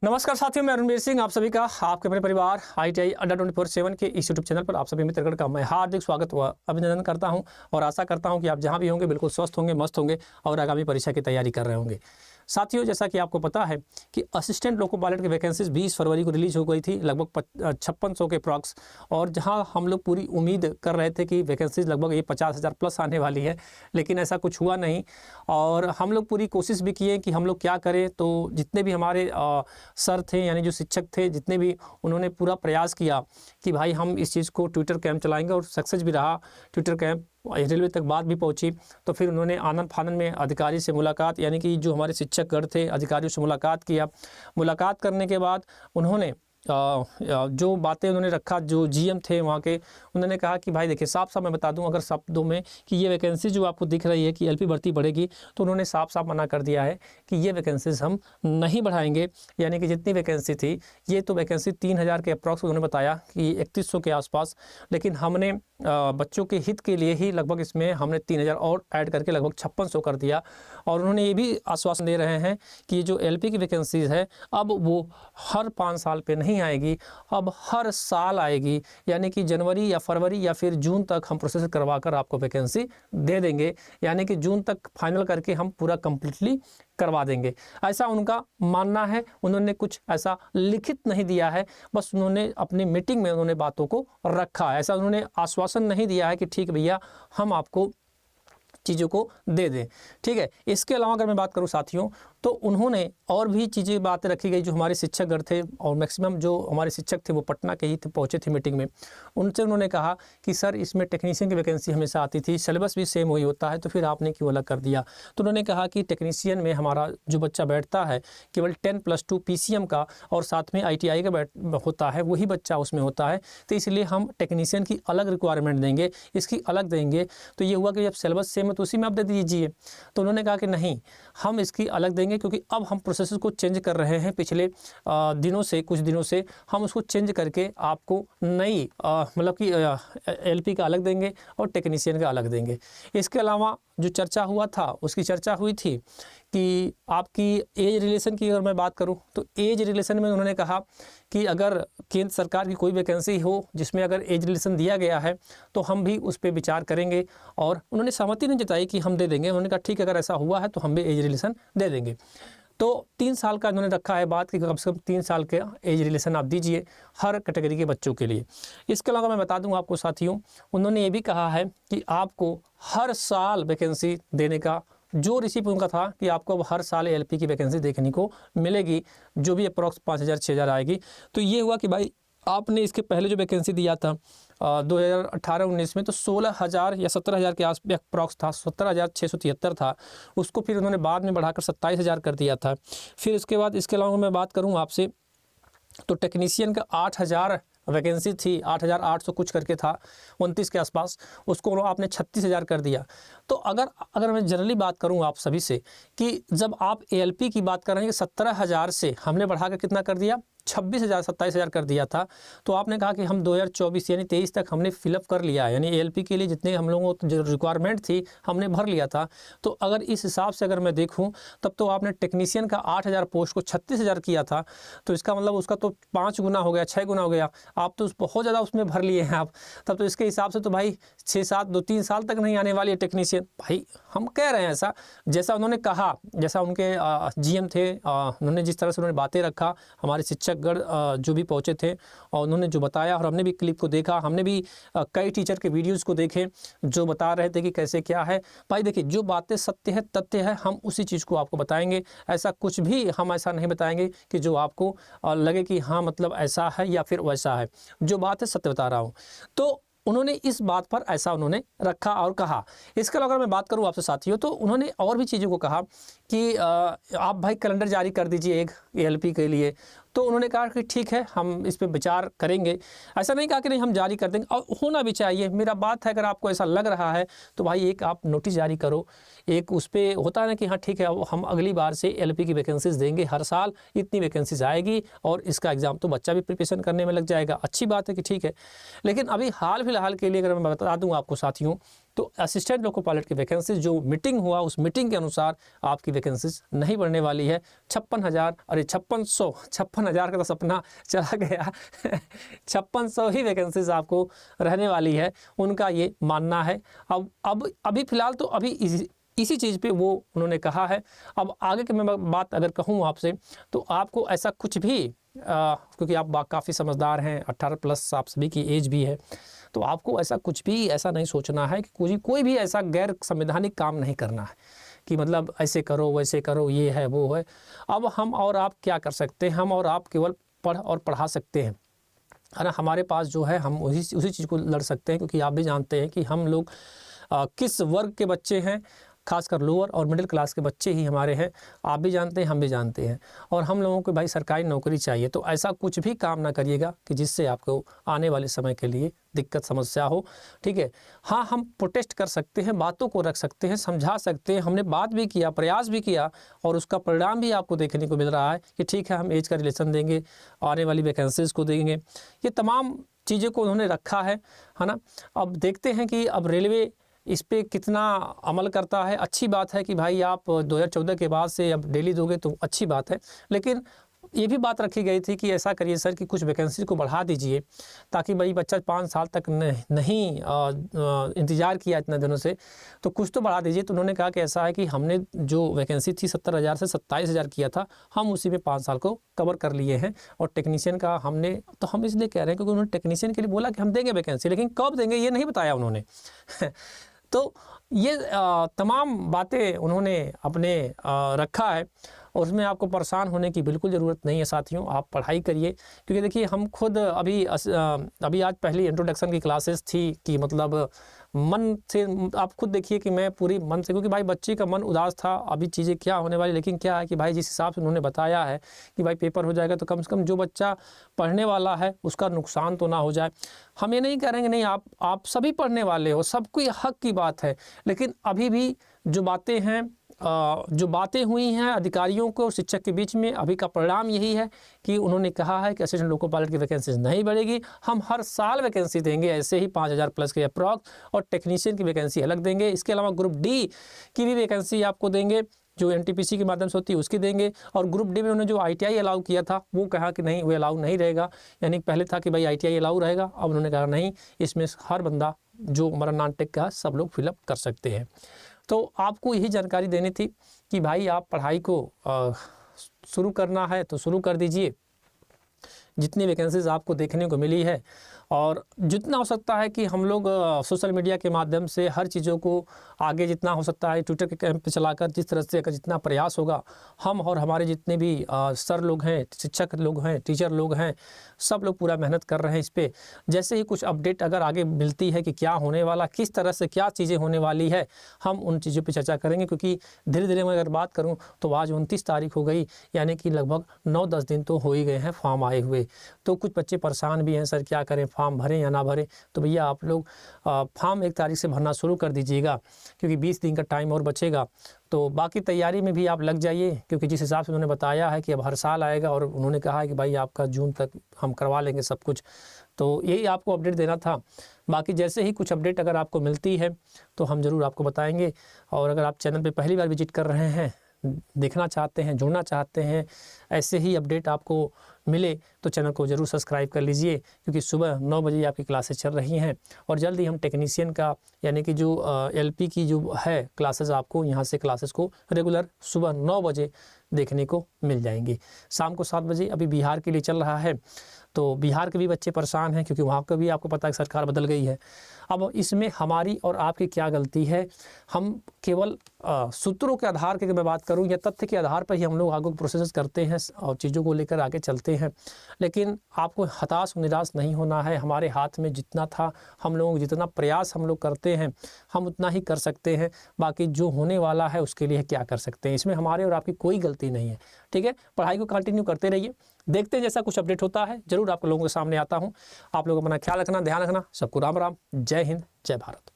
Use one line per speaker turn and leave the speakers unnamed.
नमस्कार साथियों, मैं रणबीर सिंह आप सभी का आपके अपने परिवार ITI अड्डा 24/7 के इस यूट्यूब चैनल पर आप सभी मित्रगण का मैं हार्दिक स्वागत व अभिनंदन करता हूं और आशा करता हूं कि आप जहां भी होंगे बिल्कुल स्वस्थ होंगे, मस्त होंगे और आगामी परीक्षा की तैयारी कर रहे होंगे। साथियों, जैसा कि आपको पता है कि असिस्टेंट लोको पायलट की वैकेंसीज 20 फरवरी को रिलीज हो गई थी, लगभग 5600 के अप्रॉक्स। और जहां हम लोग पूरी उम्मीद कर रहे थे कि वैकेंसीज लगभग ये 50,000 प्लस आने वाली है, लेकिन ऐसा कुछ हुआ नहीं। और हम लोग पूरी कोशिश भी किए कि हम लोग क्या करें, तो जितने भी हमारे सर थे यानी जो शिक्षक थे, जितने भी, उन्होंने पूरा प्रयास किया कि भाई हम इस चीज़ को ट्विटर कैंप चलाएंगे, और सक्सेस भी रहा। ट्विटर कैंप रेलवे तक बात भी पहुंची, तो फिर उन्होंने आनंद फानन में अधिकारी से मुलाकात, यानी कि जो हमारे शिक्षकगण थे अधिकारियों से मुलाकात किया। मुलाकात करने के बाद उन्होंने जो बातें उन्होंने रखा, जो GM थे वहाँ के, उन्होंने कहा कि भाई देखिए, साफ साफ मैं बता दूं अगर शब्दों में कि ये वैकेंसी जो आपको दिख रही है कि LP भर्ती बढ़ेगी, तो उन्होंने साफ साफ मना कर दिया है कि ये वैकेंसीज हम नहीं बढ़ाएंगे। यानी कि जितनी वैकेंसी थी, ये तो वैकेंसी 3000 के अप्रॉक्स उन्होंने बताया कि 3100 के आसपास, लेकिन हमने बच्चों के हित के लिए ही लगभग इसमें हमने 3000 और ऐड करके लगभग 5600 कर दिया। और उन्होंने ये भी आश्वासन दे रहे हैं कि जो LP की वैकेंसीज है, अब वो हर 5 साल पे नहीं आएगी, अब हर साल आएगी। यानी कि जनवरी या फरवरी या फिर जून तक हम प्रोसेस करवा कर आपको वैकेंसी दे देंगे। यानी कि जून तक फाइनल करके हम पूरा कंप्लीटली करवा देंगे, ऐसा उनका मानना है। उन्होंने कुछ ऐसा लिखित नहीं दिया है, बस उन्होंने अपनी मीटिंग में उन्होंने बातों को रखा। ऐसा उन्होंने आश्वासन नहीं दिया है कि ठीक भैया हम आपको चीज़ों को दे दें, ठीक है। इसके अलावा अगर मैं बात करूं साथियों, तो उन्होंने और भी चीज़ें बातें रखी गई। जो हमारे शिक्षकगण थे और मैक्सिमम जो हमारे शिक्षक थे वो पटना के ही पहुँचे थे मीटिंग में। उनसे उन्होंने कहा कि सर इसमें टेक्नीशियन की वैकेंसी हमेशा आती थी, सिलेबस भी सेम वही होता है, तो फिर आपने क्यों अलग कर दिया। तो उन्होंने कहा कि टेक्नीशियन में हमारा जो बच्चा बैठता है केवल 10+2 PCM का और साथ में ITI का होता है, वही बच्चा उसमें होता है। तो इसलिए हम टेक्नीशियन की अलग रिक्वायरमेंट देंगे, इसकी अलग देंगे। तो ये हुआ कि जब सिलेबस सेम है तो उसी में आप दे दीजिए। तो उन्होंने कहा कि नहीं, हम इसकी अलग देंगे, क्योंकि अब हम प्रोसेस को चेंज कर रहे हैं। पिछले दिनों से, कुछ दिनों से हम उसको चेंज करके आपको नई मतलब कि LP का अलग देंगे और टेक्नीशियन का अलग देंगे। इसके अलावा जो चर्चा हुआ था, उसकी चर्चा हुई थी कि आपकी एज रिलेशन की अगर मैं बात करूं, तो एज रिलेशन में उन्होंने कहा कि अगर केंद्र सरकार की कोई वैकेंसी हो जिसमें अगर एज रिलेशन दिया गया है, तो हम भी उस पर विचार करेंगे। और उन्होंने सहमति नहीं जताई कि हम दे देंगे। उन्होंने कहा ठीक है, अगर ऐसा हुआ है तो हम भी एज रिलेशन दे देंगे। तो 3 साल का उन्होंने rखा है बात कि कम से कम 3 साल के एज रिलेशन आप दीजिए हर कैटेगरी के बच्चों के लिए। इसके अलावा मैं बता दूं आपको साथियों, उन्होंने ये भी कहा है कि आपको हर साल वैकेंसी देने का जो रिसीव उनका था कि आपको अब हर साल LP की वैकेंसी देखने को मिलेगी, जो भी अप्रॉक्स 5000 6000 आएगी। तो ये हुआ कि भाई आपने इसके पहले जो वैकेंसी दिया था 2018-19 में, तो 16,000 या 17,000 के आस अप्रॉक्स था, 17,673 था। उसको फिर उन्होंने बाद में बढ़ाकर 27,000 कर दिया था। फिर इसके बाद इसके अलावा मैं बात करूं आपसे, तो टेक्नीशियन का 8,000 वैकेंसी थी, 8,800 कुछ करके था, 29 के आसपास, उसको आपने 36,000 कर दिया। तो अगर मैं जनरली बात करूं आप सभी से कि जब आप LP की बात कर रहे हैं कि 17,000 से हमने बढ़ाकर कितना कर दिया, 26,000 27,000 कर दिया था। तो आपने कहा कि हम 2024 यानी 23 तक हमने फिलअप कर लिया है, यानी LP के लिए जितने हम लोगों को जो रिक्वायरमेंट थी हमने भर लिया था। तो अगर इस हिसाब से अगर मैं देखूं, तब तो आपने टेक्नीशियन का 8,000 पोस्ट को 36,000 किया था। तो इसका मतलब उसका तो 5 गुना हो गया, 6 गुना हो गया। आप तो बहुत ज़्यादा उसमें भर लिए हैं आप। तब तो इसके हिसाब से तो भाई 6-7 2-3 साल तक नहीं आने वाली है टेक्नीशियन। भाई हम कह रहे हैं ऐसा, जैसा उन्होंने कहा, जैसा उनके GM थे, उन्होंने जिस तरह से उन्होंने बातें रखा, हमारे शिक्षकगण जो भी पहुँचे थे और उन्होंने जो बताया, और हमने भी क्लिप को देखा, हमने भी कई टीचर के वीडियोज़ को देखे जो बता रहे थे कि कैसे क्या है। भाई देखिए, जो बातें सत्य है, तथ्य है, हम उसी चीज़ को आपको बताएंगे। ऐसा कुछ भी हम ऐसा नहीं बताएंगे कि जो आपको लगे कि हाँ मतलब ऐसा है या फिर वैसा है। जो बात है सत्य बता रहा हूँ। तो उन्होंने इस बात पर ऐसा उन्होंने रखा और कहा। इसके अलावा अगर मैं बात करूं आपसे साथियों, तो उन्होंने और भी चीज़ों को कहा कि आप भाई कैलेंडर जारी कर दीजिए एक LP के लिए। तो उन्होंने कहा कि ठीक है, हम इस पे विचार करेंगे। ऐसा नहीं कहा कि नहीं हम जारी कर देंगे, और होना भी चाहिए। मेरा बात है, अगर आपको ऐसा लग रहा है तो भाई एक आप नोटिस जारी करो, एक उस पर होता है ना कि हाँ ठीक है, अब हम अगली बार से LP की वैकेंसीज देंगे, हर साल इतनी वैकेंसीज आएगी और इसका एग्ज़ाम तो बच्चा भी प्रिपरेशन करने में लग जाएगा। अच्छी बात है कि ठीक है। लेकिन अभी हाल फिलहाल के लिए अगर मैं बता दूँ आपको साथियों, तो असिस्टेंट लोको पायलट की वैकेंसीज जो मीटिंग हुआ उस मीटिंग के अनुसार आपकी वैकेंसीज नहीं बढ़ने वाली है। 56,000, अरे 56,000 का तो सपना चला गया 5600 ही वैकेंसीज आपको रहने वाली है, उनका ये मानना है। अब अभी फ़िलहाल तो अभी इसी चीज़ पे वो उन्होंने कहा है। अब आगे की मैं बात अगर कहूँ आपसे, तो आपको ऐसा कुछ भी क्योंकि आप काफ़ी समझदार हैं, 18+ आप सभी की एज भी है, तो आपको ऐसा कुछ भी ऐसा नहीं सोचना है कि कोई भी ऐसा गैर संवैधानिक काम नहीं करना है कि मतलब ऐसे करो वैसे करो, ये है वो है। अब हम और आप क्या कर सकते हैं, हम और आप केवल पढ़ और पढ़ा सकते हैं, है ना। हमारे पास जो है हम उसी चीज़ को लड़ सकते हैं, क्योंकि आप भी जानते हैं कि हम लोग किस वर्ग के बच्चे हैं, खासकर लोअर और मिडिल क्लास के बच्चे ही हमारे हैं। आप भी जानते हैं, हम भी जानते हैं, और हम लोगों को भाई सरकारी नौकरी चाहिए। तो ऐसा कुछ भी काम ना करिएगा कि जिससे आपको आने वाले समय के लिए दिक्कत समस्या हो, ठीक है। हाँ, हम प्रोटेस्ट कर सकते हैं, बातों को रख सकते हैं, समझा सकते हैं, हमने बात भी किया, प्रयास भी किया, और उसका परिणाम भी आपको देखने को मिल रहा है कि ठीक है, हम एज का रिलेशन देंगे, आने वाली वैकेंसीज़ को देंगे, ये तमाम चीज़ों को उन्होंने रखा है ना। अब देखते हैं कि अब रेलवे इस पे कितना अमल करता है। अच्छी बात है कि भाई आप 2014 के बाद से अब डेली दोगे तो अच्छी बात है, लेकिन ये भी बात रखी गई थी कि ऐसा करिए सर कि कुछ वैकेंसी को बढ़ा दीजिए, ताकि भाई बच्चा 5 साल तक नहीं इंतज़ार किया इतने दिनों से, तो कुछ तो बढ़ा दीजिए। तो उन्होंने कहा कि ऐसा है कि हमने जो वैकेंसी थी 70,000 से 27,000 किया था, हम उसी में 5 साल को कवर कर लिए हैं। और टेक्नीशियन का हम इसलिए कह रहे हैं क्योंकि उन्होंने टेक्नीशियन के लिए बोला कि हम देंगे वैकेंसी, लेकिन कब देंगे ये नहीं बताया उन्होंने तो ये तमाम बातें उन्होंने अपने रखा है, और उसमें आपको परेशान होने की बिल्कुल ज़रूरत नहीं है साथियों। आप पढ़ाई करिए, क्योंकि देखिए हम खुद अभी आज पहली इंट्रोडक्शन की क्लासेस थी कि मतलब मन से आप खुद देखिए कि मैं पूरी मन से, क्योंकि भाई बच्चे का मन उदास था, अभी चीज़ें क्या होने वाली। लेकिन क्या है कि भाई जिस हिसाब से उन्होंने बताया है कि भाई पेपर हो जाएगा, तो कम से कम जो बच्चा पढ़ने वाला है उसका नुकसान तो ना हो जाए। हम ये नहीं करेंगे, नहीं आप सभी पढ़ने वाले हो, सबको हक की बात है, लेकिन अभी भी जो बातें हुई हैं अधिकारियों को और शिक्षक के बीच में, अभी का परिणाम यही है कि उन्होंने कहा है कि असिस्टेंट लोको पायलट की वैकेंसीज नहीं बढ़ेगी, हम हर साल वैकेंसी देंगे ऐसे ही 5,000+ के अप्रॉक्स, और टेक्नीशियन की वैकेंसी अलग देंगे। इसके अलावा ग्रुप डी की भी वैकेंसी आपको देंगे, जो NTPC के माध्यम से होती है उसकी देंगे। और ग्रुप डी में उन्होंने जो ITI अलाउ किया था वो कहा कि नहीं, वो अलाउ नहीं रहेगा। यानी पहले था कि भाई ITI अलाउ रहेगा, अब उन्होंने कहा नहीं, इसमें हर बंदा जो हमारा नॉन टेक का सब लोग फिलअप कर सकते हैं। तो आपको यही जानकारी देनी थी कि भाई आप पढ़ाई को शुरू करना है तो शुरू कर दीजिए। जितनी वैकेंसीज आपको देखने को मिली है, और जितना हो सकता है कि हम लोग सोशल मीडिया के माध्यम से हर चीज़ों को आगे जितना हो सकता है, ट्विटर के कैंप पे चलाकर जिस तरह से अगर जितना प्रयास होगा, हम और हमारे जितने भी सर लोग हैं, शिक्षक लोग हैं, टीचर लोग हैं, सब लोग पूरा मेहनत कर रहे हैं इस पर। जैसे ही कुछ अपडेट अगर आगे मिलती है कि क्या होने वाला, किस तरह से क्या चीज़ें होने वाली है, हम उन चीज़ों पर चर्चा करेंगे। क्योंकि धीरे धीरे मैं अगर बात करूँ तो आज 29 तारीख हो गई, यानी कि लगभग 9-10 दिन तो हो ही गए हैं फॉर्म आए हुए। तो कुछ बच्चे परेशान भी हैं, सर क्या करें, फॉर्म भरें या ना भरें। तो भैया आप लोग फॉर्म 1 तारीख से भरना शुरू कर दीजिएगा, क्योंकि 20 दिन का टाइम और बचेगा। तो बाकी तैयारी में भी आप लग जाइए, क्योंकि जिस हिसाब से उन्होंने बताया है कि अब हर साल आएगा, और उन्होंने कहा है कि भाई आपका जून तक हम करवा लेंगे सब कुछ। तो यही आपको अपडेट देना था। बाकी जैसे ही कुछ अपडेट अगर आपको मिलती है तो हम ज़रूर आपको बताएंगे। और अगर आप चैनल पर पहली बार विजिट कर रहे हैं, देखना चाहते हैं, जुड़ना चाहते हैं, ऐसे ही अपडेट आपको मिले, तो चैनल को ज़रूर सब्सक्राइब कर लीजिए, क्योंकि सुबह 9 बजे आपकी क्लासेस चल रही हैं। और जल्द ही हम टेक्नीशियन का यानी कि जो LP की जो है क्लासेस, आपको यहाँ से क्लासेस को रेगुलर सुबह 9 बजे देखने को मिल जाएंगी। शाम को 7 बजे अभी बिहार के लिए चल रहा है, तो बिहार के भी बच्चे परेशान हैं, क्योंकि वहाँ का भी आपको पता है कि सरकार बदल गई है। अब इसमें हमारी और आपकी क्या गलती है? हम केवल सूत्रों के आधार की मैं बात करूं या तथ्य के आधार पर ही हम लोग आगे प्रोसेस करते हैं और चीज़ों को लेकर आगे चलते हैं। लेकिन आपको हताश निराश नहीं होना है। हमारे हाथ में जितना था, हम लोगों जितना प्रयास हम लोग करते हैं, हम उतना ही कर सकते हैं। बाकी जो होने वाला है उसके लिए क्या कर सकते हैं, इसमें हमारे और आपकी कोई गलती नहीं है। ठीक है, पढ़ाई को कंटिन्यू करते रहिए, देखते हैं जैसा कुछ अपडेट होता है ज़रूर आप लोगों के सामने आता हूँ। आप लोग अपना ख्याल रखना, ध्यान रखना। सबको राम राम, जय हिंद, जय भारत।